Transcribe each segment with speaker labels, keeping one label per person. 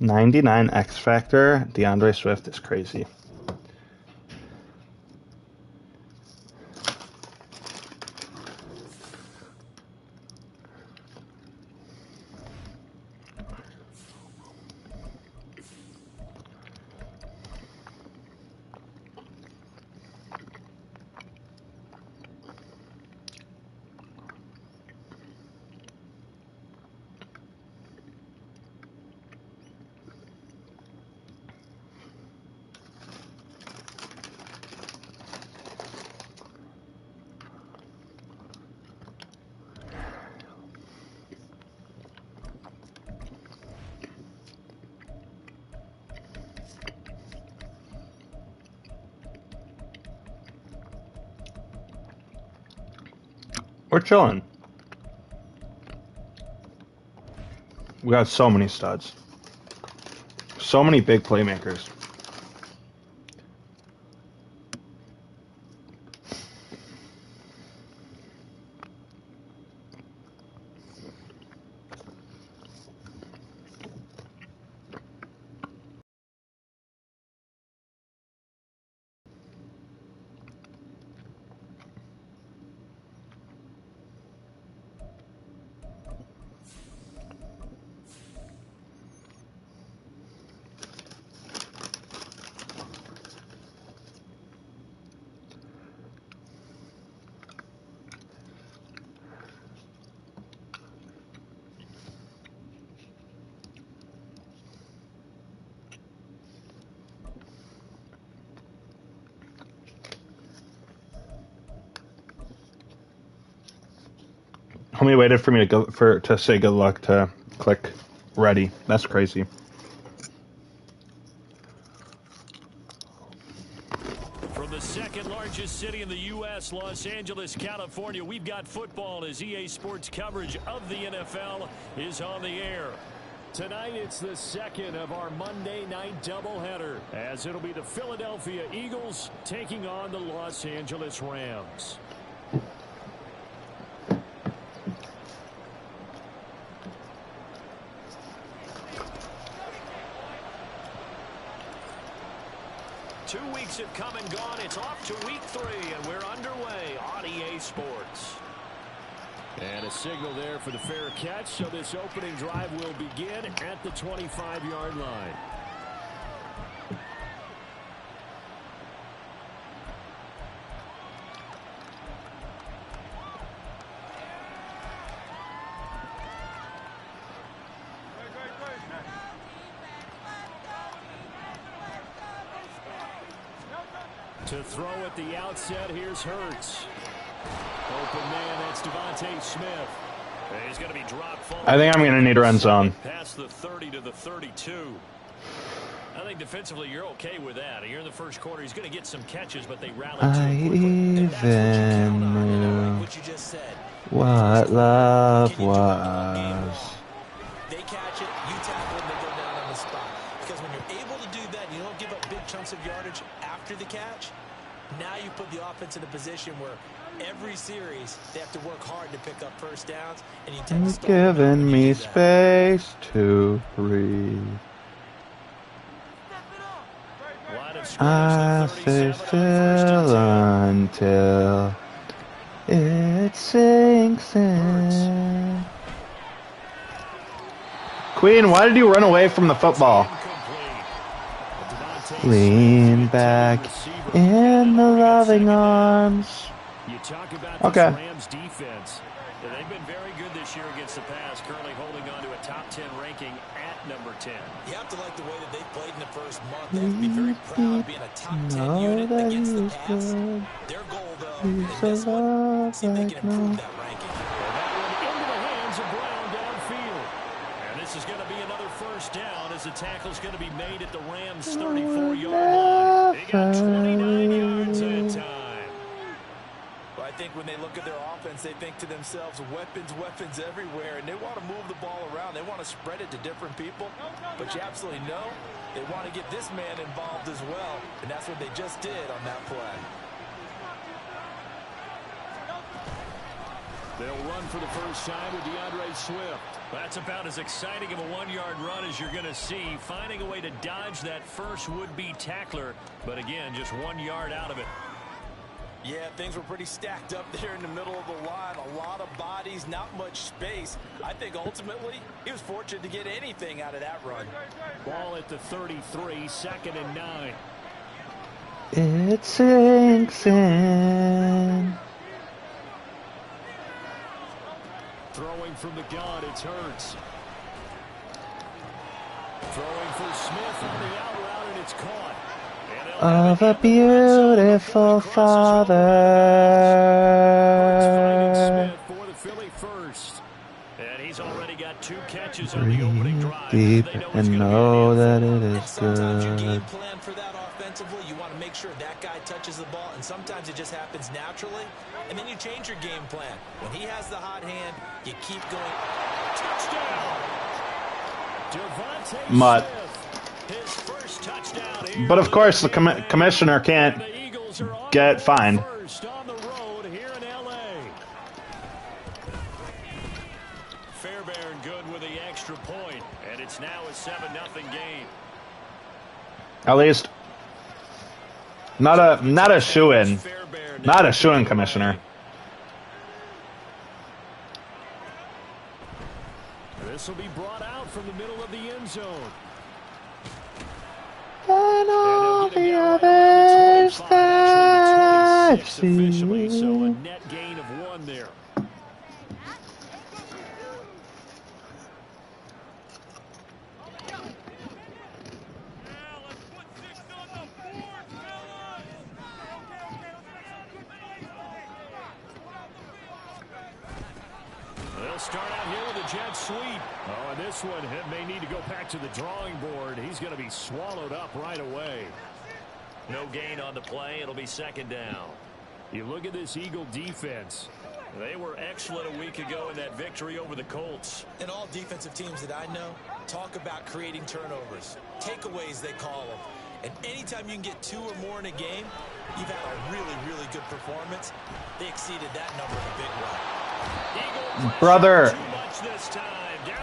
Speaker 1: 99 X Factor. DeAndre Swift is crazy. We're chilling. We got so many studs. So many big playmakers. Homie waited for me to say good luck to click ready. That's crazy.
Speaker 2: From the second largest city in the U.S., Los Angeles, California, we've got football as EA Sports coverage of the NFL is on the air. Tonight, it's the second of our Monday night doubleheader, as it'll be the Philadelphia Eagles taking on the Los Angeles Rams. Two weeks have come and gone. It's off to week 3, and we're underway on EA Sports. And a signal there for the fair catch, so this opening drive will begin at the 25-yard line. To throw at the outset, here's Hurts. Open man, that's Devontae Smith. He's going to be dropped forward.
Speaker 1: I think I'm going to need a red zone.
Speaker 2: Past the 30 to the 32. I think defensively you're okay with that. Here in the first quarter, he's going to get some catches, but they rallied too quickly.
Speaker 1: Even knew
Speaker 3: what you just said.
Speaker 1: What love was.
Speaker 3: They catch it, you tackle it, they go down on the spot. Because when you're able to do that, you don't give up big chunks of yardage after the catch. Now you put the offense in a position where every series they have to work hard to pick up first downs, and you tend to start
Speaker 1: giving me space to breathe. I stay still until it sinks in. Queen, why did you run away from the football? Lean back in the loving arms.
Speaker 2: You talk about the Rams defense. They've been very good this year against the pass, currently holding on to a top 10 ranking at number 10.
Speaker 3: You have to like the way that they played in the first month. They have to be very proud of being a top 10 unit against the pass. Their goal, though, in this one, see if they can improve that ranking.
Speaker 2: Well, that one into the hands of Brown downfield. And this is going to be another first down as the tackle's going to be made at the Rams' 34-yard line. They got 29 yards at a time.
Speaker 3: I think when they look at their offense, they think to themselves, weapons everywhere, and they want to move the ball around. They want to spread it to different people, but you absolutely know they want to get this man involved as well, and that's what they just did on that play.
Speaker 2: They'll run for the first time with DeAndre Swift. That's about as exciting of a 1-yard run as you're going to see. Finding a way to dodge that first would-be tackler. But again, just 1 yard out of it.
Speaker 3: Yeah, things were pretty stacked up there in the middle of the line. A lot of bodies, not much space. I think ultimately he was fortunate to get anything out of that run.
Speaker 2: Ball at the 33, 2nd and 9.
Speaker 1: It sinks in.
Speaker 2: Throwing from the gun, it's Hurts. Throwing for Smith on the out route, and it's caught.
Speaker 1: Of a beautiful father.
Speaker 2: Smith for the Philly first. And he's already got 2 catches on the opening drive.
Speaker 1: Deep and know that it is
Speaker 3: sometimes you game
Speaker 1: good.
Speaker 3: plan for that offensively. You want to make sure that guy touches the ball, and sometimes it just happens naturally. And then you change your game plan. When he has the hot hand, you keep going.
Speaker 2: Touchdown! Devontae
Speaker 1: Mutt.
Speaker 2: Smith. His first touchdown here.
Speaker 1: But of course, the commissioner can't get fined.
Speaker 2: First on the road here in LA. Fairbairn good with the extra point, and it's now a 7-0 game.
Speaker 1: At least, not a shoe-in, not a shoe-in, commissioner.
Speaker 2: This will be brought out from the middle of the end zone.
Speaker 1: And all the others that I've
Speaker 2: Officially, so a
Speaker 1: seen.
Speaker 2: net gain of 1 there. They'll start out here with a jet sweep. Oh, and this one may need to go back to the drawing board. He's going to be swallowed up right away. No gain on the play. It'll be 2nd down. You look at this Eagle defense. They were excellent a week ago in that victory over the Colts.
Speaker 3: And all defensive teams that I know talk about creating turnovers. Takeaways, they call them. And anytime you can get 2 or more in a game, you've had a really, really good performance. They exceeded that number in a big way.
Speaker 1: Brother.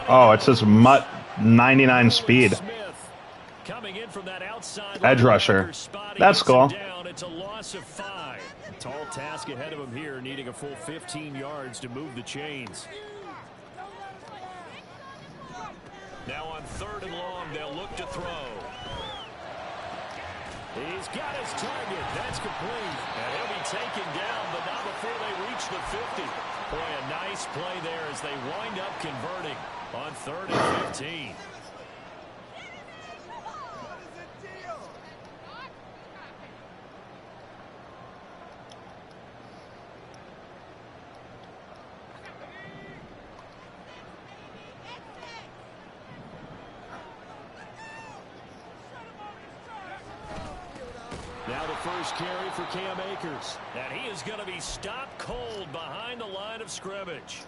Speaker 1: Oh, it says Mutt 99 speed.
Speaker 2: Coming in from that outside
Speaker 1: Edge rusher. That's cool.
Speaker 2: It's a loss of 5. Tall task ahead of him here, needing a full 15 yards to move the chains. Now on 3rd and long, they'll look to throw. He's got his target. That's complete. And he'll be taken down, but not before they reach the 50. Boy, a nice play there as they wind up converting on 3rd and 15. Now the first carry for Cam Akers. And he is going to be stopped cold behind the line of scrimmage.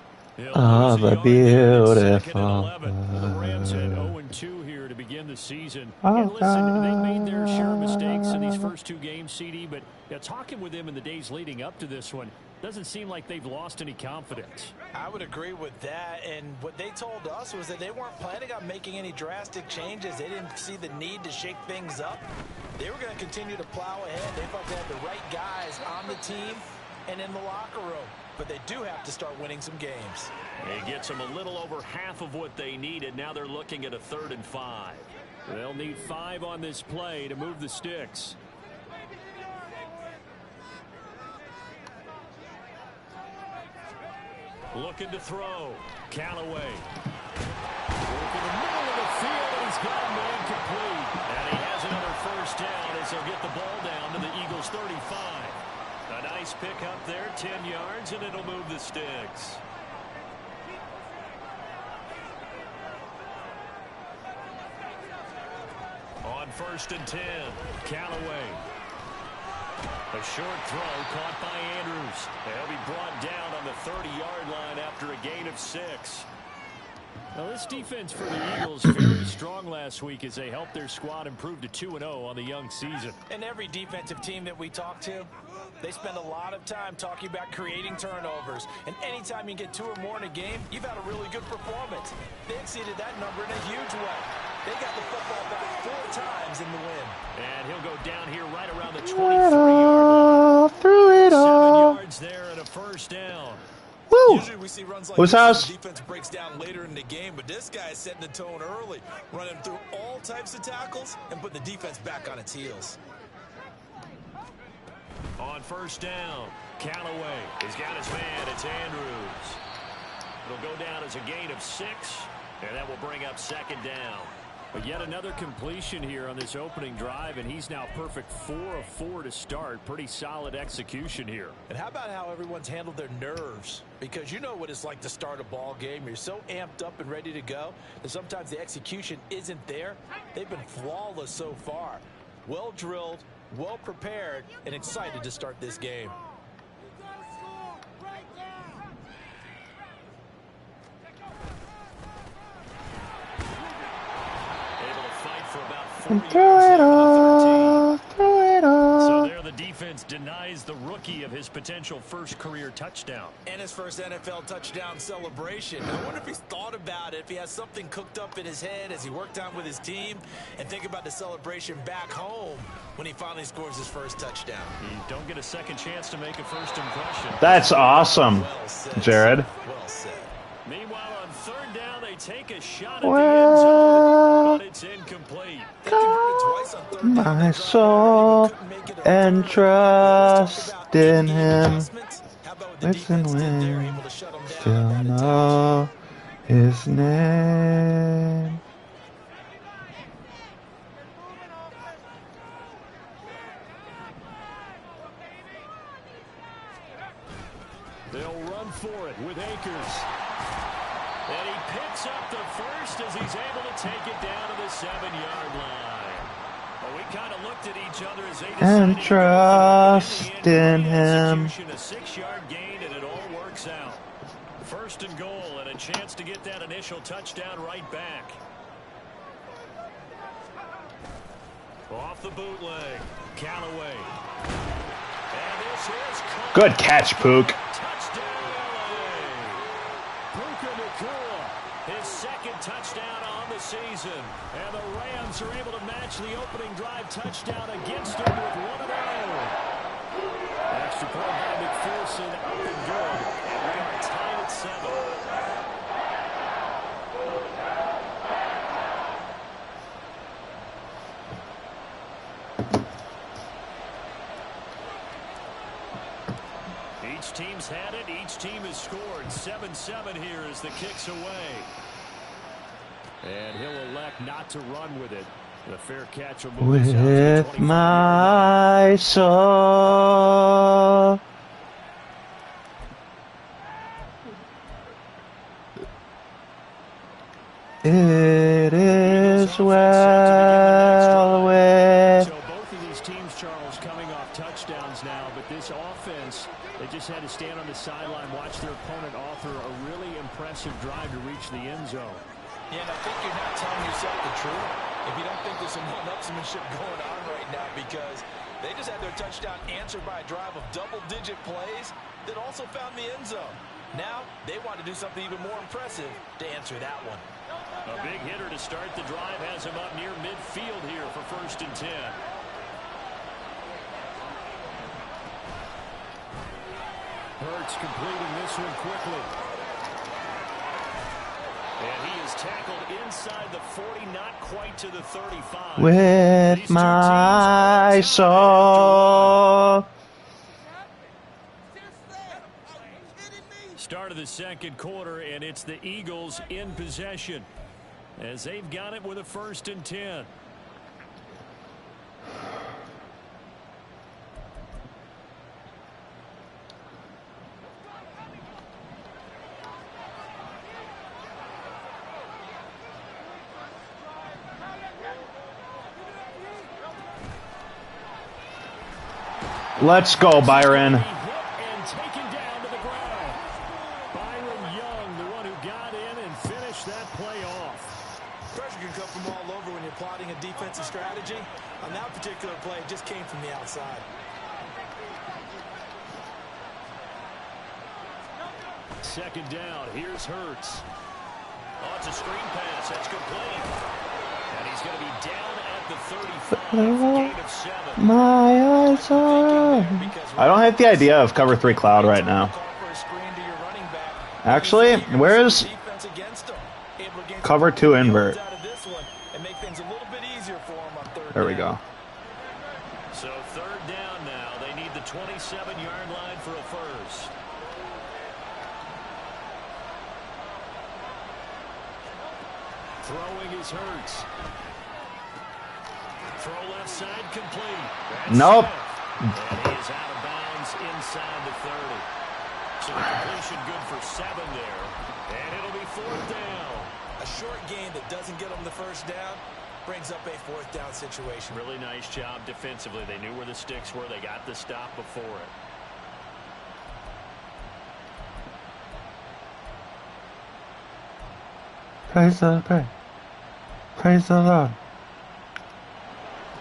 Speaker 1: Oh, the beautiful.
Speaker 2: The Rams had 0-2 here to begin the season. And listen, they made their share of mistakes in these first 2 games, CD, but talking with them in the days leading up to this one, doesn't seem like they've lost any confidence.
Speaker 3: I would agree with that, and what they told us was that they weren't planning on making any drastic changes. They didn't see the need to shake things up. They were going to continue to plow ahead. They felt they had the right guys on the team and in the locker room. But they do have to start winning some games.
Speaker 2: It gets them a little over half of what they needed. Now they're looking at a 3rd and 5. They'll need 5 on this play to move the sticks. Looking to throw. Callaway. Working the middle of the field, and he's got him incomplete. And he has another first down as they'll get the ball down to the Eagles' 35. A nice pick up there, 10 yards, and it'll move the sticks. On 1st and 10, Callaway. A short throw caught by Andrews. They'll be brought down on the 30-yard line after a gain of 6. Well, this defense for the Eagles very strong last week as they helped their squad improve to 2-0 on the young season.
Speaker 3: And every defensive team that we talk to, they spend a lot of time talking about creating turnovers. And anytime you get 2 or more in a game, you've had a really good performance. They exceeded that number in a huge way. They got the football back 4 times in the win.
Speaker 2: And he'll go down here right around the 23-yard line.
Speaker 1: Through it
Speaker 2: 7
Speaker 1: all.
Speaker 2: yards there and a first down.
Speaker 1: Woo!
Speaker 3: Usually we see runs like
Speaker 1: Who's
Speaker 3: this
Speaker 1: house?
Speaker 3: when the defense breaks down later in the game, but this guy is setting the tone early, running through all types of tackles and putting the defense back on its heels.
Speaker 2: On first down, Callaway has got his man. It's Andrews. It'll go down as a gain of 6, and that will bring up second down. But yet another completion here on this opening drive, and he's now perfect 4 of 4 to start. Pretty solid execution here.
Speaker 3: And how about how everyone's handled their nerves? Because you know what it's like to start a ball game. You're so amped up and ready to go that sometimes the execution isn't there. They've been flawless so far. Well drilled, well prepared, and excited to start this game.
Speaker 1: And through it all, through it all.
Speaker 2: So there the defense denies the rookie of his potential first career touchdown.
Speaker 3: And his first NFL touchdown celebration. I wonder if he's thought about it, if he has something cooked up in his head as he worked out with his team, and think about the celebration back home when he finally scores his first touchdown.
Speaker 2: You don't get a second chance to make a first impression.
Speaker 1: That's awesome,
Speaker 3: Well said,
Speaker 1: Jared.
Speaker 3: Well said.
Speaker 2: Meanwhile, on third down, they take a shot at the end zone, but it's incomplete.
Speaker 3: They converted twice on third down.
Speaker 1: My soul and trust in him. Listen when still know his name.
Speaker 2: They'll run for it with Akers. And he picks up the first as he's able to take it down to the 7-yard line. Well, we kind of looked at each other as they
Speaker 1: And
Speaker 2: decided
Speaker 1: trust
Speaker 2: to go
Speaker 1: in him.
Speaker 2: execution, a 6-yard gain, and it all works out. First and goal, and a chance to get that initial touchdown right back. Off the bootleg, Callaway. And this is
Speaker 1: Good catch, Pook.
Speaker 2: touchdown, LA. Puka Nacua, his second touchdown on the season. And the Rams are able to match the opening drive touchdown against him with 1-0. Extra point by McPherson, up and good. And we are tied at 7. Each team's had it. Each team has scored. 7-7 here as the kick's away. And he'll elect not to run with it. The fair catch will move us out to the
Speaker 1: With
Speaker 2: 25-yard
Speaker 1: my soul. It is well with.
Speaker 2: So both of these teams, Charles, coming off touchdowns now, but this offense, they just had to stand on the sideline, watch their opponent author a really impressive drive to reach the end zone.
Speaker 3: Yeah, and I think you're not telling yourself the truth if you don't think there's some one-upsmanship going on right now, because they just had their touchdown answered by a drive of double-digit plays that also found the end zone. Now they want to do something even more impressive to answer that one.
Speaker 2: A big hitter to start the drive has him up near midfield here for 1st and 10. Hurts completing this one quickly. And he is tackled inside the 40, not quite to the 35.
Speaker 1: With my soul.
Speaker 2: Start of the second quarter, and it's the Eagles in possession as they've got it with a 1st and 10.
Speaker 1: Let's go, Byron.
Speaker 2: Hit and taken down to the ground. Byron Young, the one who got in and finished that play
Speaker 3: can come from all over when you're plotting a defensive strategy. On that particular play, it just came from the outside.
Speaker 2: Second down. Here's Hurts. Oh, it's a screen pass. That's complete. And he's going to be down at the 35. Gain of 7.
Speaker 1: My eyes are... I don't have the idea of cover 3 cloud right now. Actually, where is cover 2 invert? There we go.
Speaker 2: So third down now. They need the 27-yard line for a first. Throwing is Hurts. Throw left side complete. That's
Speaker 1: nope.
Speaker 2: And he is out of bounds inside the 30. So the completion good for 7 there. And it'll be fourth down.
Speaker 3: A short gain that doesn't get them the first down brings up a fourth down situation.
Speaker 2: Really nice job defensively. They knew where the sticks were. They got the stop before it.
Speaker 1: Praise the Lord. Praise the Lord.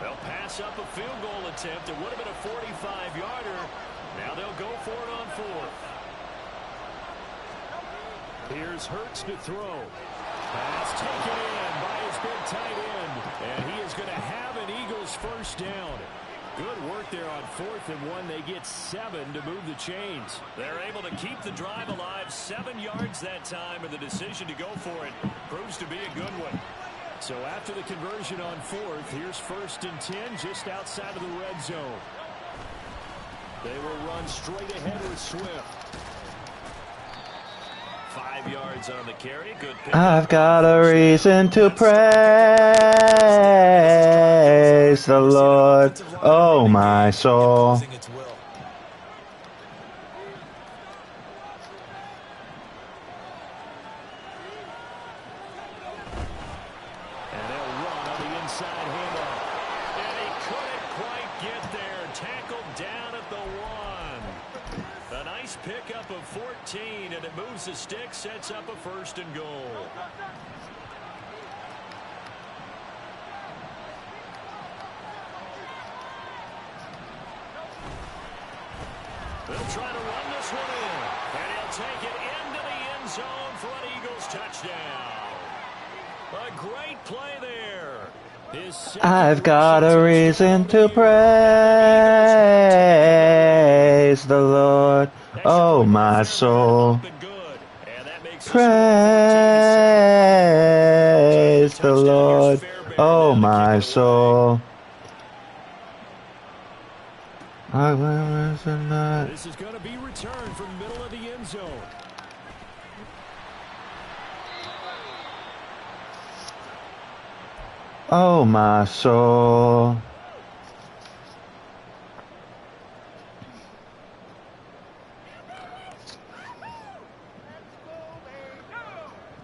Speaker 2: They'll pass up a field goal attempt. It would have been a 45-yarder. Now they'll go for it on fourth. Here's Hurts to throw. Pass taken in by his big tight end. And he is going to have an Eagles first down. Good work there on 4th and 1. They get 7 to move the chains. They're able to keep the drive alive. 7 yards that time, and the decision to go for it proves to be a good one. So after the conversion on 4th, here's 1st and 10 just outside of the red zone. They will run straight ahead with Swift. 5 yards on the carry. Good pick.
Speaker 1: I've got a reason to praise the Lord, oh my soul.
Speaker 2: Pickup of 14, and it moves the stick, sets up a 1st and goal. They'll try to run this one in, and he'll take it into the end zone for an Eagles touchdown. A great play there.
Speaker 1: I've got a reason to praise the Lord, oh my soul. Praise the Lord, oh my soul.
Speaker 2: This is going to be returned from the middle of the end zone.
Speaker 1: Oh my soul.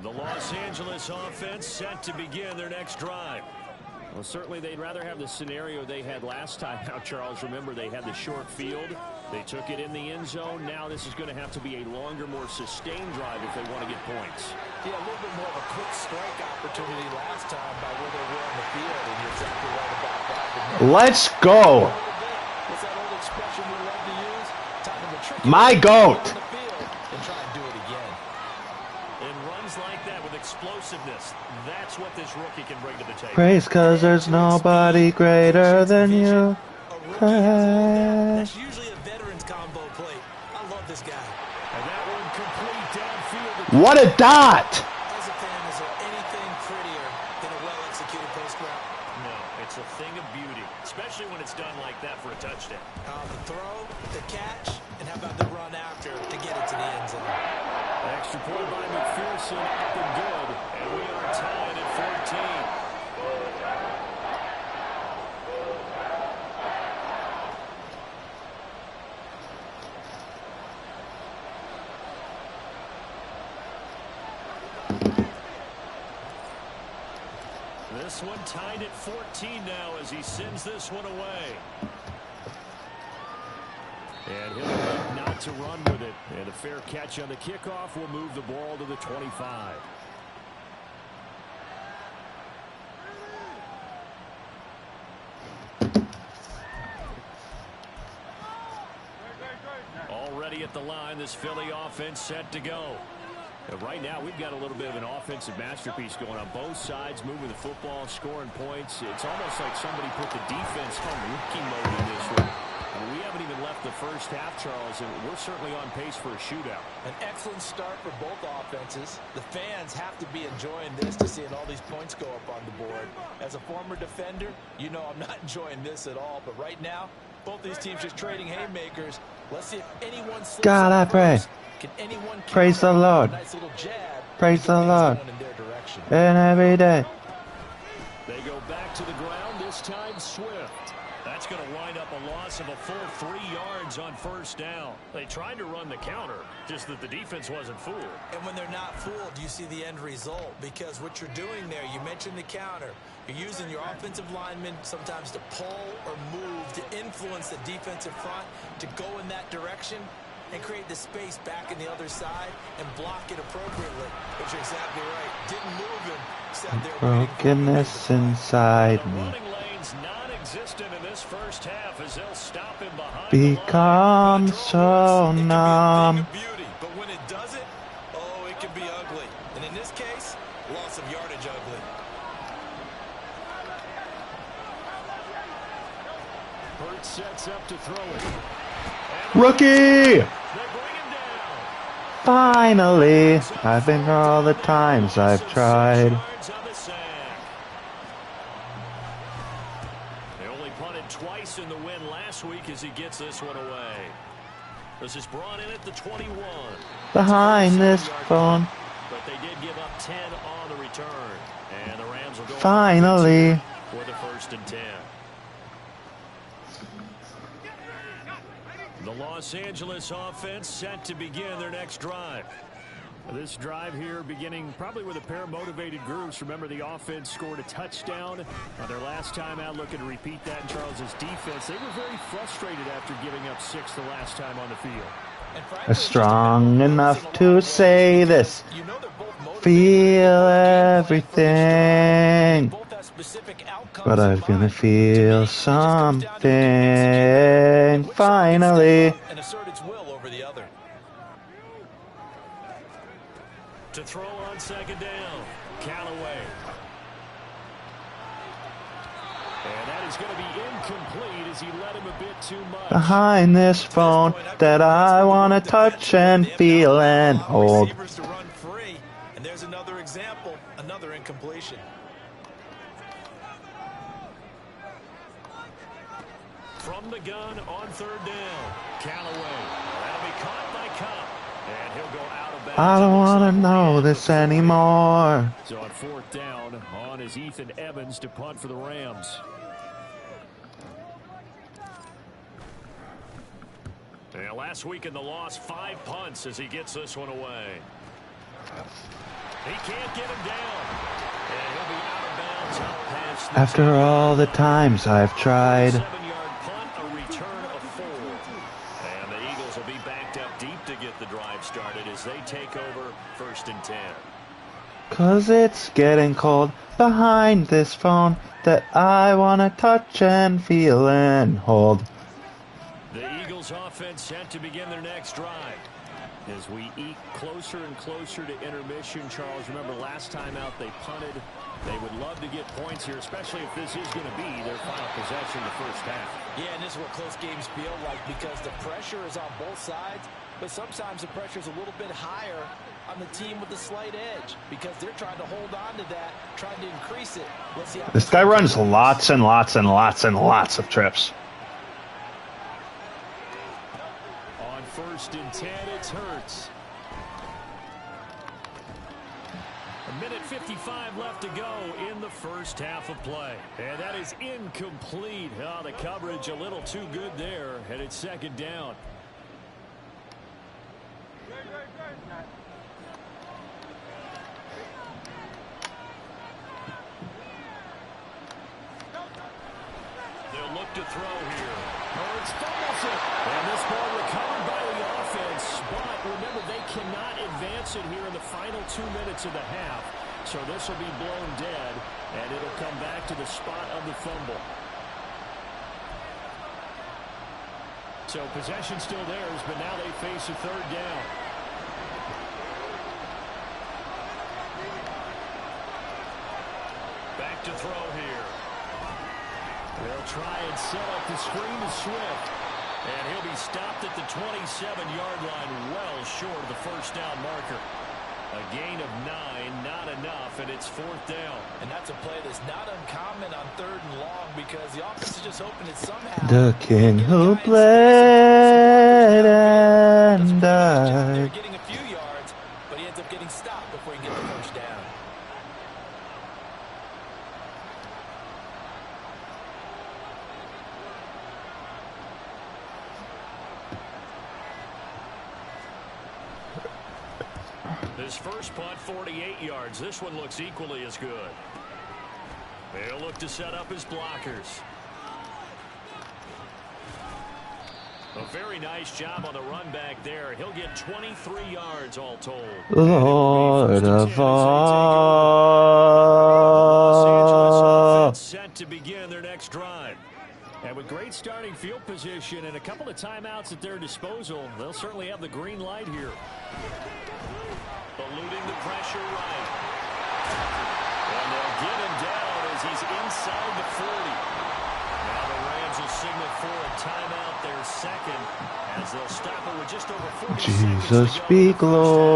Speaker 2: The Los Angeles offense set to begin their next drive. Well, certainly they'd rather have the scenario they had last time. Now, Charles, remember they had the short field. They took it in the end zone. Now this is going to have to be a longer, more sustained drive if they want to get points.
Speaker 3: Yeah, a little bit more of a quick strike opportunity last time by where they were on the field, and you're exactly right about that.
Speaker 1: Let's go.
Speaker 3: What's that old expression we love to use? Time to trick
Speaker 1: my goat.
Speaker 3: And try and do it again.
Speaker 2: And runs like that with explosiveness. That's what this rookie can bring to the table.
Speaker 1: Praise, cause there's nobody greater than you.
Speaker 3: That's usually a veteran's combo play. I love this guy.
Speaker 2: And that one complete downfield.
Speaker 1: What a dot!
Speaker 3: As a fan, is there anything prettier than a well-executed post route?
Speaker 2: No, it's a thing of beauty, especially when it's done like that for a touchdown.
Speaker 3: The throw, the catch, and how about the run after to get it to the end zone?
Speaker 2: Extra point by McPherson, up and good, and we are tied at 14. This one tied at 14 now as he sends this one away. And he'll elect not to run with it. And a fair catch on the kickoff will move the ball to the 25. at the line. This Philly offense set to go. And right now, we've got a little bit of an offensive masterpiece going on both sides, moving the football, scoring points. It's almost like somebody put the defense on rookie mode in this one. We haven't even left the first half, Charles, and we're certainly on pace for a shootout.
Speaker 3: An excellent start for both offenses. The fans have to be enjoying this to seeing all these points go up on the board. As a former defender, you know I'm not enjoying this at all. But right now, both these teams just trading haymakers. Let's see if anyone slips
Speaker 1: God, I pray.
Speaker 3: Can anyone
Speaker 1: Praise the Lord.
Speaker 3: Nice little jab.
Speaker 1: Praise the Lord.
Speaker 3: In their direction.
Speaker 1: And every day.
Speaker 2: They go back to the ground, this time Swift. That's going to wind up a loss of a full 3 yards on first down. They tried to run the counter, just that the defense wasn't fooled.
Speaker 3: And when they're not fooled, you see the end result. Because what you're doing there, you mentioned the counter. You're using your offensive linemen sometimes to pull or move to influence the defensive front to go in that direction and create the space back in the other side and block it appropriately. But you're exactly right. Didn't move him. Except they're
Speaker 1: Brokenness inside me.
Speaker 2: Running lanes non-existent in this first half as they'll stop him behind
Speaker 1: Become so numb.
Speaker 3: beauty, but when it doesn't, oh, it can be ugly. And in this case, loss of yardage ugly.
Speaker 2: Burt sets up to throw it.
Speaker 1: Rookie!
Speaker 2: They bring him down.
Speaker 1: Finally, I've been all the times I've tried.
Speaker 2: They only punted twice in the win last week as he gets this one away. This is brought in at the 21.
Speaker 1: Behind this phone.
Speaker 2: But they did give up 10 on the return. And the Rams will go
Speaker 1: Finally.
Speaker 2: for the 1st and 10. The Los Angeles offense set to begin their next drive. This drive here beginning probably with a pair of motivated groups. Remember, the offense scored a touchdown on their last time out. Looking to repeat that in Charles's defense. They were very frustrated after giving up 6 the last time on the field.
Speaker 1: Strong enough to say this. Feel everything. But I'm gonna feel something finally.
Speaker 3: And assert its will over the other.
Speaker 2: To throw on 2nd down, Callaway. And that is going to be incomplete as he led him a bit too much.
Speaker 1: Behind this phone that I wanna touch and feel and hold.
Speaker 3: Receivers to run free. And there's another example, another incompletion.
Speaker 2: From the gun on 3rd down, Callaway. That'll be caught by Cup. And he'll go out of bounds.
Speaker 1: I don't wanna know this anymore.
Speaker 2: So on 4th down, on is Ethan Evans to punt for the Rams. And last week in the loss, 5 punts as he gets this one away. He can't get him down. And he'll be out of bounds up past the
Speaker 1: After all the times I've tried.
Speaker 2: 7-yard punt, a return of 4. And the Eagles will be backed up deep to get the drive started as they take over 1st and 10.
Speaker 1: 'Cause it's getting cold behind this phone that I wanna touch and feel and hold.
Speaker 2: The Eagles offense set to begin their next drive. As we eke closer and closer to intermission, Charles, remember last time out they punted. They would love to get points here, especially if this is going to be their final possession in the first half.
Speaker 3: Yeah, and this is what close games feel like because the pressure is on both sides, but sometimes the pressure is a little bit higher on the team with the slight edge because they're trying to hold on to that, trying to increase it. Let's see how
Speaker 1: This guy runs lots and lots and lots and lots of trips.
Speaker 2: On 1st and 10, it's Hurts. 1:55 left to go in the first half of play. And that is incomplete. Oh, the coverage a little too good there, and it's 2nd down. They'll look to throw here. Hurts fumbles it. And this ball recovered by the offense. But remember, they cannot advance it here in the final 2 minutes of the half. So this will be blown dead, and it'll come back to the spot of the fumble. So possession still theirs, but now they face a third down. Back to throw here. They'll try and set up the screen to Swift. And he'll be stopped at the 27-yard line, well short of the first down marker. A gain of 9, not enough, and it's fourth down. And that's a play that's not uncommon on 3rd and long because the offense is just hoping it somehow.
Speaker 1: The king who bled and died.
Speaker 3: Getting a few yards, but he ends up getting stopped before he can get the first down.
Speaker 2: His first punt, 48 yards. This one looks equally as good. They'll look to set up his blockers. A very nice job on the run back there. He'll get 23 yards all told.
Speaker 1: Lord of
Speaker 2: all. Set to begin their next drive. And with great starting field position and a couple of timeouts at their disposal, they'll certainly have the green light here. Eluding the pressure right. And they'll get him down as he's inside the 40. Now the Rams will signal for a timeout, their second, as they'll stop it with just over 40
Speaker 1: Jesus
Speaker 2: seconds to go.
Speaker 1: be glorified.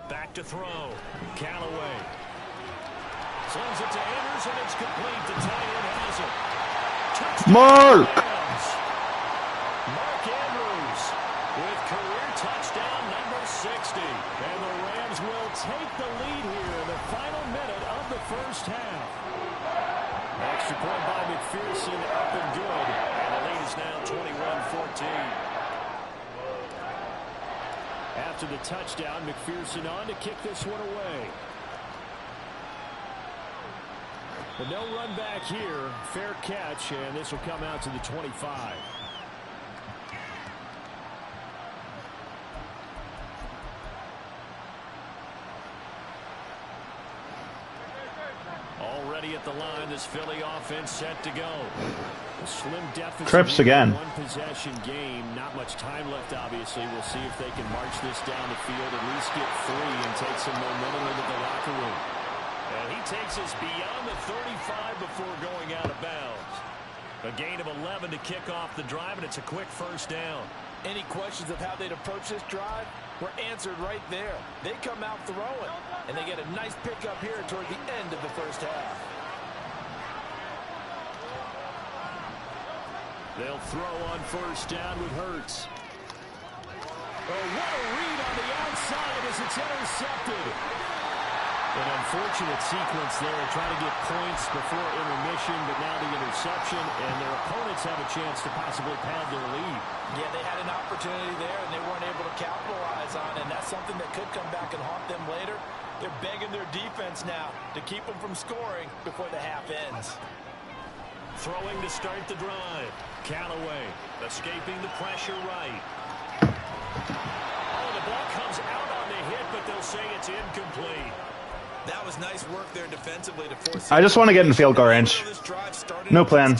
Speaker 2: Back to throw. Callaway. Slings it to Anderson. It's complete. The tight end has it.
Speaker 1: Mark!
Speaker 2: Mark Andrews with career touchdown number 60. And the Rams will take the lead here in the final minute of the first half. Extra point by McPherson up and good. And the lead is now 21-14. After the touchdown, McPherson on to kick this one away. But no run back here. Fair catch, and this will come out to the 25. Already at the line, this Philly offense set to go. A slim deficit.
Speaker 1: Trips again.
Speaker 2: One possession game. Not much time left, obviously. We'll see if they can march this down the field, at least get 3 and take some momentum into the locker room. And he takes us beyond the 35 before going out of bounds. A gain of 11 to kick off the drive, and it's a quick first down.
Speaker 3: Any questions of how they'd approach this drive were answered right there. They come out throwing, and they get a nice pickup here toward the end of the first half.
Speaker 2: They'll throw on first down with Hurts. Oh, what a read on the outside as it's intercepted. An unfortunate sequence there, trying to get points before intermission, but now the interception, and their opponents have a chance to possibly pad their lead.
Speaker 3: Yeah, they had an opportunity there, and they weren't able to capitalize on it, and that's something that could come back and haunt them later. They're begging their defense now to keep them from scoring before the half ends.
Speaker 2: Throwing to start the drive. Callaway escaping the pressure right. Oh, the ball comes out on the hit, but they'll say it's incomplete.
Speaker 3: That was nice work there defensively to force.
Speaker 1: I just want to get in field goal range. No plan.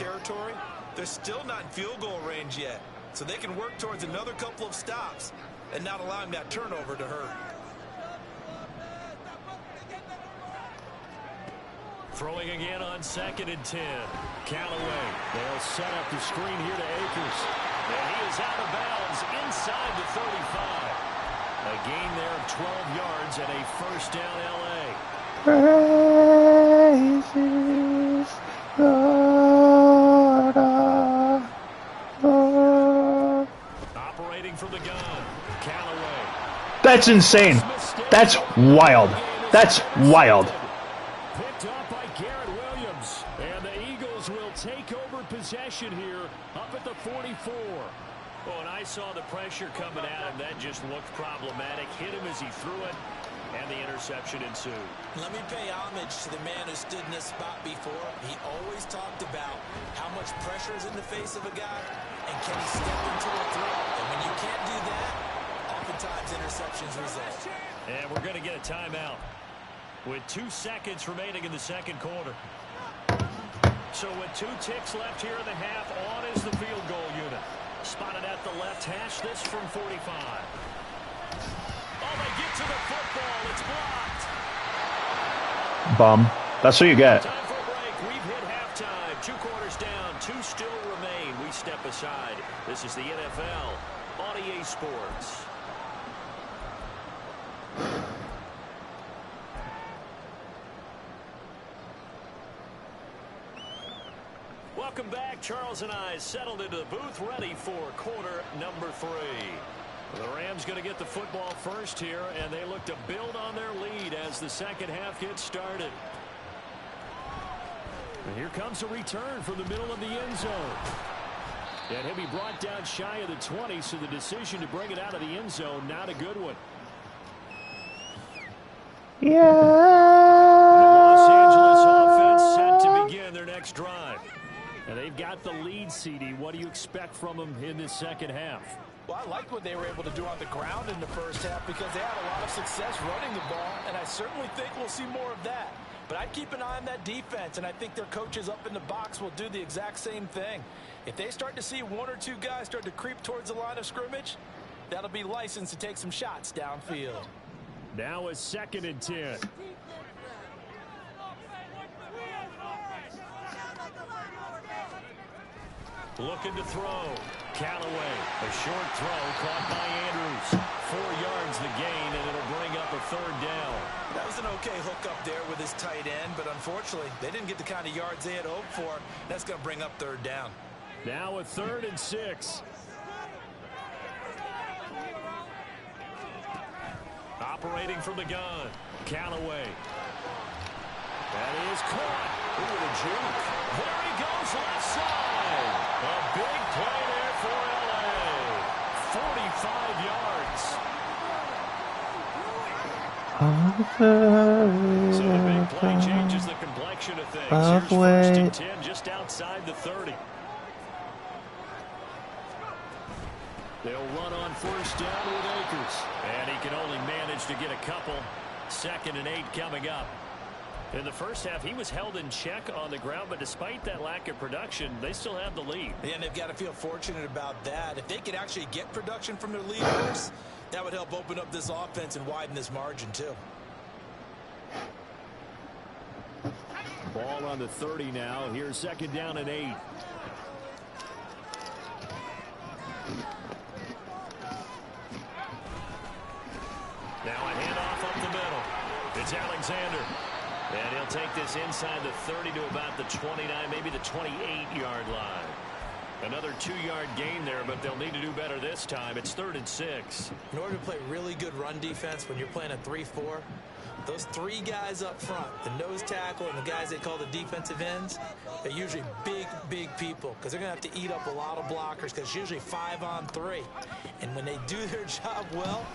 Speaker 3: They're still not in field goal range yet, so they can work towards another couple of stops and not allowing that turnover to hurt.
Speaker 2: Throwing again on 2nd and 10. Callaway. They'll set up the screen here to Akers. And he is out of bounds inside the 35. A gain there of 12 yards and a first down L.A.
Speaker 1: Praises, Lord of Lord.
Speaker 2: Operating from the gun. Callaway.
Speaker 1: That's insane. That's wild. That's wild.
Speaker 2: Picked up by Garrett Williams. And the Eagles will take over possession here up at the 44. Oh, and I saw the pressure coming at him. That just looked problematic. Hit him as he threw it, and the interception ensued.
Speaker 3: Let me pay homage to the man who stood in this spot before. He always talked about how much pressure is in the face of a guy, and can he step into a throw. And when you can't do that, oftentimes interceptions result.
Speaker 2: And we're going to get a timeout with 2 seconds remaining in the second quarter. So with 2 ticks left here in the half, on is the field goal unit. Spotted at the left hash, this from 45. Oh, they get to the football. It's blocked.
Speaker 1: Bum. That's what you get.
Speaker 2: Time for a break. We've hit halftime. 2 quarters down. 2 still remain. We step aside. This is the NFL on EA Sports. Welcome back. Charles and I settled into the booth, ready for quarter number 3. The Rams going to get the football first here, and they look to build on their lead as the second half gets started. And here comes a return from the middle of the end zone. And he'll be brought down shy of the 20, so the decision to bring it out of the end zone, not a good one.
Speaker 1: Yeah.
Speaker 2: The Los Angeles offense set to begin their next drive. And they've got the lead, CD. What do you expect from them in this second half?
Speaker 3: Well, I liked what they were able to do on the ground in the first half because they had a lot of success running the ball, and I certainly think we'll see more of that. But I'd keep an eye on that defense, and I think their coaches up in the box will do the exact same thing. If they start to see 1 or 2 guys start to creep towards the line of scrimmage, that'll be licensed to take some shots downfield.
Speaker 2: Now a 2nd and 10. Looking to throw. Callaway, a short throw caught by Andrews. 4 yards the gain, and it'll bring up a 3rd down.
Speaker 3: That was an okay hook up there with his tight end, but unfortunately, they didn't get the kind of yards they had hoped for. That's going to bring up 3rd down.
Speaker 2: Now a 3rd and 6. Operating from the gun. Callaway. That is caught. Ooh, with a juke. There he goes, left side. A big play there for L.A. 45 yards. So the big play changes the complexion of things. Here's 1st and 10 just outside the 30. They'll run on 1st down with Akers. And he can only manage to get a couple. 2nd and 8 coming up. In the first half, he was held in check on the ground, but despite that lack of production, they still have the lead.
Speaker 3: And they've got to feel fortunate about that. If they could actually get production from their leaders, that would help open up this offense and widen this margin, too.
Speaker 2: Ball on the 30 now. Here's 2nd down and 8. Now a handoff up the middle. It's Alexander. And he'll take this inside the 30 to about the 29, maybe the 28-yard line. Another 2-yard gain there, but they'll need to do better this time. It's 3rd and 6.
Speaker 3: In order to play really good run defense when you're playing a 3-4, those 3 guys up front, the nose tackle and the guys they call the defensive ends, they're usually big, big people because they're going to have to eat up a lot of blockers because it's usually 5 on 3. And when they do their job well,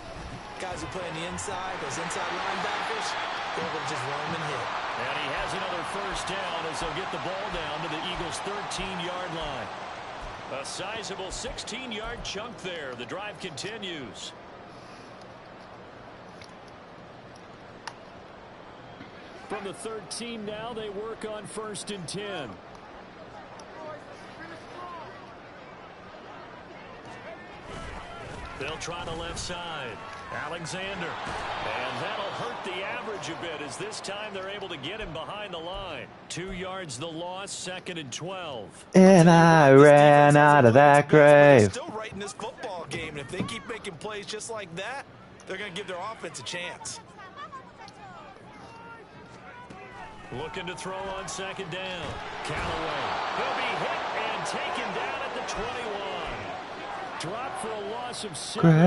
Speaker 3: guys who play on the inside, those inside linebackers, they're able to just roam and hit.
Speaker 2: And he has another 1st down as they'll get the ball down to the Eagles' 13-yard line. A sizable 16-yard chunk there. The drive continues. From the 13 now, they work on 1st and 10. They'll try the left side. Alexander. And that'll hurt the average a bit as this time they're able to get him behind the line. 2 yards the loss, 2nd and 12.
Speaker 1: And I ran out of that grave.
Speaker 3: Still right in this football game, and if they keep making plays just like that, they're going to give their offense a chance.
Speaker 2: Looking to throw on 2nd down. Callaway. He'll be hit and taken down at the 21. Dropped for a loss of 7.
Speaker 1: Grave.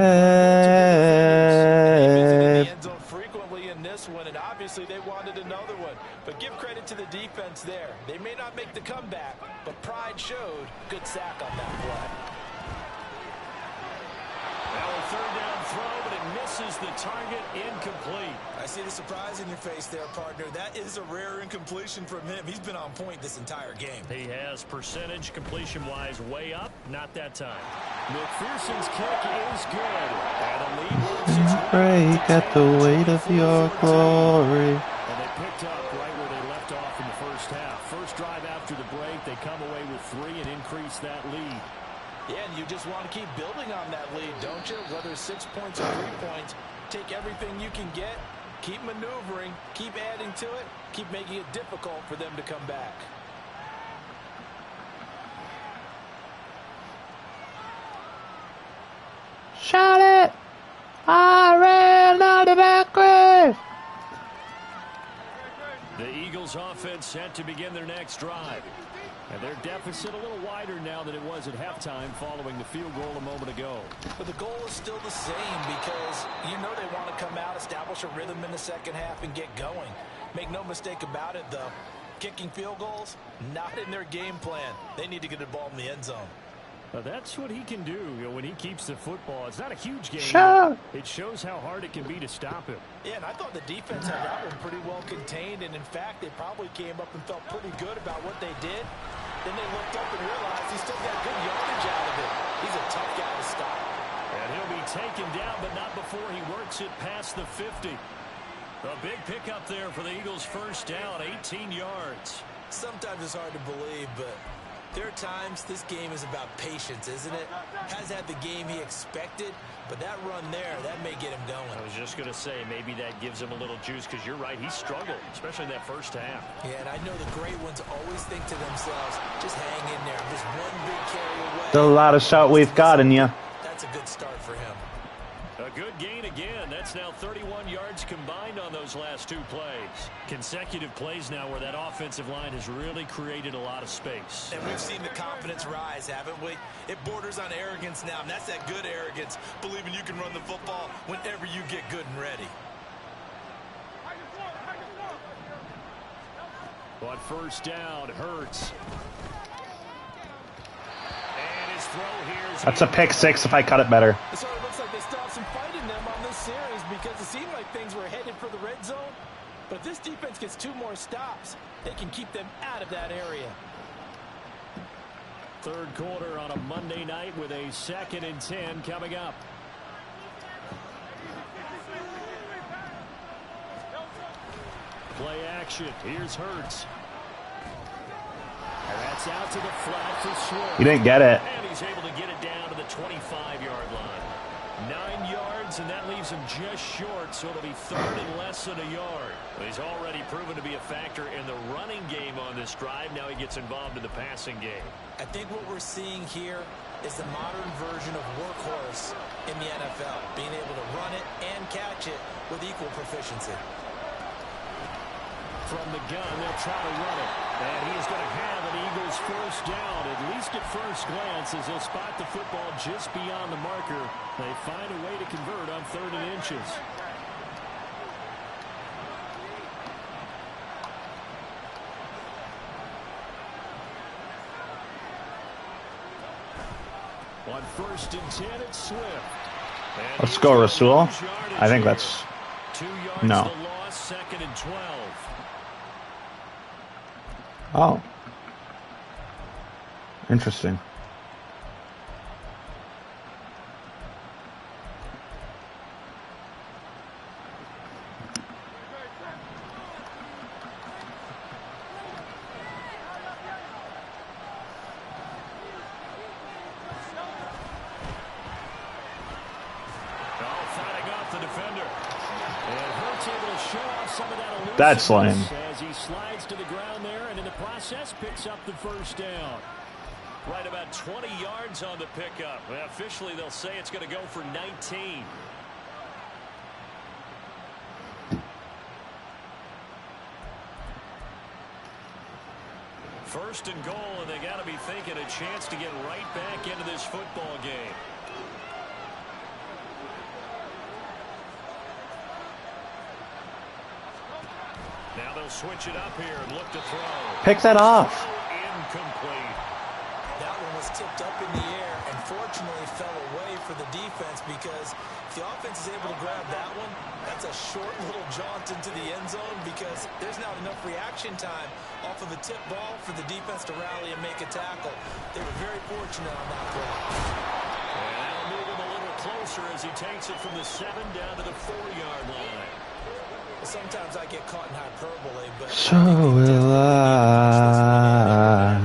Speaker 3: The end zone frequently in this one, and obviously they wanted another one. But give credit to the defense there. They may not make the comeback, but pride showed. Good sack on that play.
Speaker 2: Now a 3rd down throw, but it misses misses the target, incomplete.
Speaker 3: I see the surprise in your face there, partner. That is a rare incompletion from him. He's been on point this entire game.
Speaker 2: He has percentage completion-wise way up, not that time. McPherson's kick is good. And the lead works its way
Speaker 1: Break at the weight of your glory.
Speaker 2: And they picked up right where they left off in the first half. First drive after the break, they come away with 3 and increase that lead.
Speaker 3: Yeah, and you just want to keep building on that lead, don't you? Whether it's 6 points or 3 points, take everything you can get, keep maneuvering, keep adding to it, keep making it difficult for them to come back.
Speaker 1: Shout it! I ran out of that grave!
Speaker 2: The Eagles offense set to begin their next drive. And their deficit a little wider now than it was at halftime following the field goal a moment ago.
Speaker 3: But the goal is still the same because you know they want to come out, establish a rhythm in the second half, and get going. Make no mistake about it, though. Kicking field goals, not in their game plan. They need to get the ball in the end zone.
Speaker 2: That's what he can do, when he keeps the football. It's not a huge game.
Speaker 1: Shout!
Speaker 2: It shows how hard it can be to stop him.
Speaker 3: Yeah, and I thought the defense had that one pretty well contained, and in fact, they probably came up and felt pretty good about what they did. Then they looked up and realized he still got good yardage out of it. He's a tough guy to stop.
Speaker 2: And he'll be taken down, but not before he works it past the 50. A big pickup there for the Eagles' first down, 18 yards.
Speaker 3: Sometimes it's hard to believe, but there are times this game is about patience, isn't it? Has had the game he expected, but that run there, that may get him going.
Speaker 2: I was just going to say, maybe that gives him a little juice, because you're right, he struggled, especially in that first half.
Speaker 3: Yeah, and I know the great ones always think to themselves, just hang in there, I'm just one big carry away.
Speaker 1: There's a lot of shot we've got in you.
Speaker 3: That's a good start for him.
Speaker 2: A good gain again. That's now 31 yards combined on those last 2 plays. Consecutive plays now where that offensive line has really created a lot of space.
Speaker 3: And we've seen the confidence rise, haven't we? It borders on arrogance now, and that's that good arrogance, believing you can run the football whenever you get good and ready.
Speaker 2: On first down, Hurts. And his throw here is...
Speaker 1: That's a pick 6 if I cut it better.
Speaker 3: So it looks like they still have some fight in them on this series because it seemed like things were headed for the red zone. But if this defense gets 2 more stops, they can keep them out of that area.
Speaker 2: Third quarter on a Monday night with a 2nd and 10 coming up. Play action. Here's Hurts. And that's out to the flat for Swift.
Speaker 1: You didn't get it.
Speaker 2: And he's able to get it down to the 25-yard line. 9 yards, and that leaves him just short, so it'll be 3rd and less than a yard. He's already proven to be a factor in the running game on this drive. Now he gets involved in the passing game.
Speaker 3: I think what we're seeing here is the modern version of workhorse in the NFL, being able to run it and catch it with equal proficiency.
Speaker 2: From the gun, they'll try to run it. And he's going to have an Eagles first down, at least at first glance, as they'll spot the football just beyond the marker. They find a way to convert on 3rd and inches. On 1st and 10, it's Swift. And
Speaker 1: Let's go, Rasul. I think that's...
Speaker 2: 2 yards
Speaker 1: No.
Speaker 2: the loss, 2nd and 12.
Speaker 1: Oh. Interesting. That's lame.
Speaker 2: As he slides to the ground there, and in the process picks up the first down. Right about 20 yards on the pickup. Well, officially, they'll say it's going to go for 19. First and goal, and they got to be thinking a chance to get right back into this football game. Now they'll switch it up here and look to throw.
Speaker 1: Pick that off.
Speaker 2: Incomplete.
Speaker 3: That one was tipped up in the air and fortunately fell away for the defense, because if the offense is able to grab that one, that's a short little jaunt into the end zone, because there's not enough reaction time off of a tip ball for the defense to rally and make a tackle. They were very fortunate on that play.
Speaker 2: And that'll move him a little closer as he takes it from the 7 down to the 4-yard line.
Speaker 3: Sometimes I get caught in hyperbole, but
Speaker 1: So will I.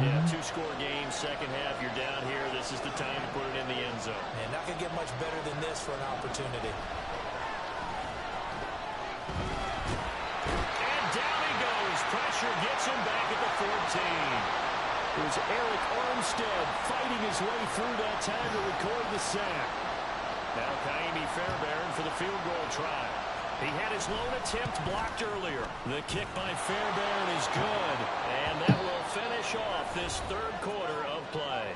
Speaker 2: Yeah, 2-score game, second half, you're down here. This is the time to put it in the end zone.
Speaker 3: And not going to get much better than this for an opportunity.
Speaker 2: And down he goes. Pressure gets him back at the 14. It was Eric Armstead fighting his way through that time to record the sack. Now Kaimi Fairbairn for the field goal try. He had his lone attempt blocked earlier. The kick by Fairbairn is good, and that will finish off this third quarter of play.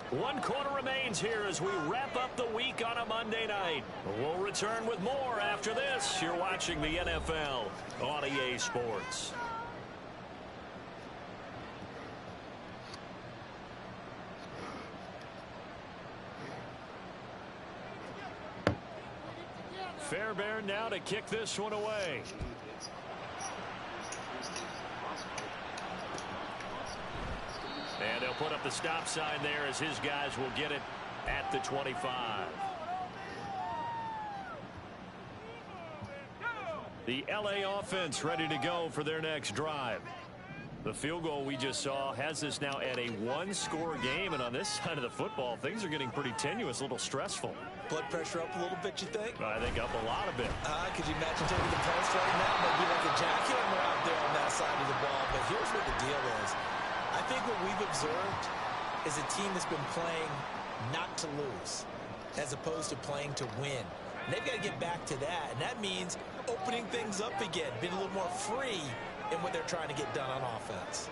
Speaker 2: 1 quarter remains here as we wrap up the week on a Monday night. We'll return with more after this. You're watching the NFL on EA Sports. Fairbairn now to kick this one away. And they'll put up the stop sign there as his guys will get it at the 25. The LA offense ready to go for their next drive. The field goal we just saw has this now at a 1-score game, and on this side of the football, things are getting pretty tenuous, a little stressful.
Speaker 3: Blood pressure up a little bit, you think?
Speaker 2: I think up a lot of it.
Speaker 3: Could you imagine taking the post right now? Might be like a jackhammer out there on that side of the ball. But here's what the deal is. I think what we've observed is a team that's been playing not to lose as opposed to playing to win. And they've got to get back to that. And that means opening things up again, being a little more free in what they're trying to get done on offense.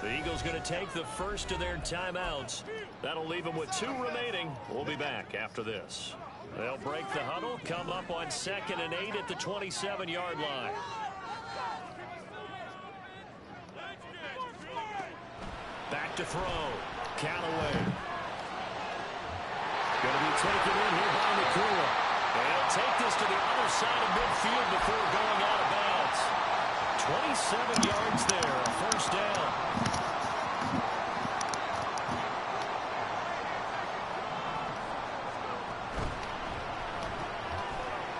Speaker 2: The Eagles going to take the first of their timeouts. That'll leave them with 2 remaining. We'll be back after this. They'll break the huddle, come up on 2nd and 8 at the 27-yard line. Back to throw. Callaway. Going to be taken in here by Nakua. And he'll take this to the other side of midfield before going out of bounds. 27 yards there, a first down.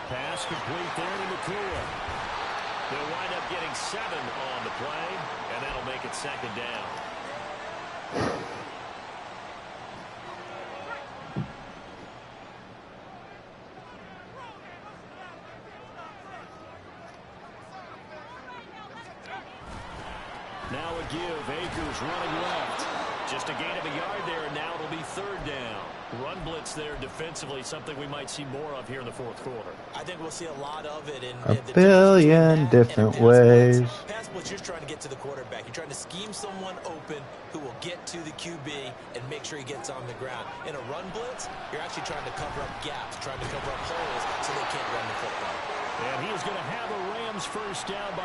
Speaker 2: Pass complete there to Nakua. They'll wind up getting 7 on the play, and that'll make it 2nd down. Now a give. Akers running left. Just a gain of a yard there, and now it'll be 3rd down. Run blitz there defensively, something we might see more of here in the 4th quarter.
Speaker 3: I think we'll see a lot of it in
Speaker 1: A billion different ways.
Speaker 3: Pass blitz, you're trying to get to the quarterback. You're trying to scheme someone open who will get to the QB and make sure he gets on the ground. In a run blitz, you're actually trying to cover up gaps, trying to cover up holes so they can't run the football.
Speaker 2: And he is going to have a Rams first down by...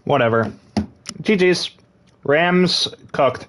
Speaker 1: Whatever. GG's. Rams cooked.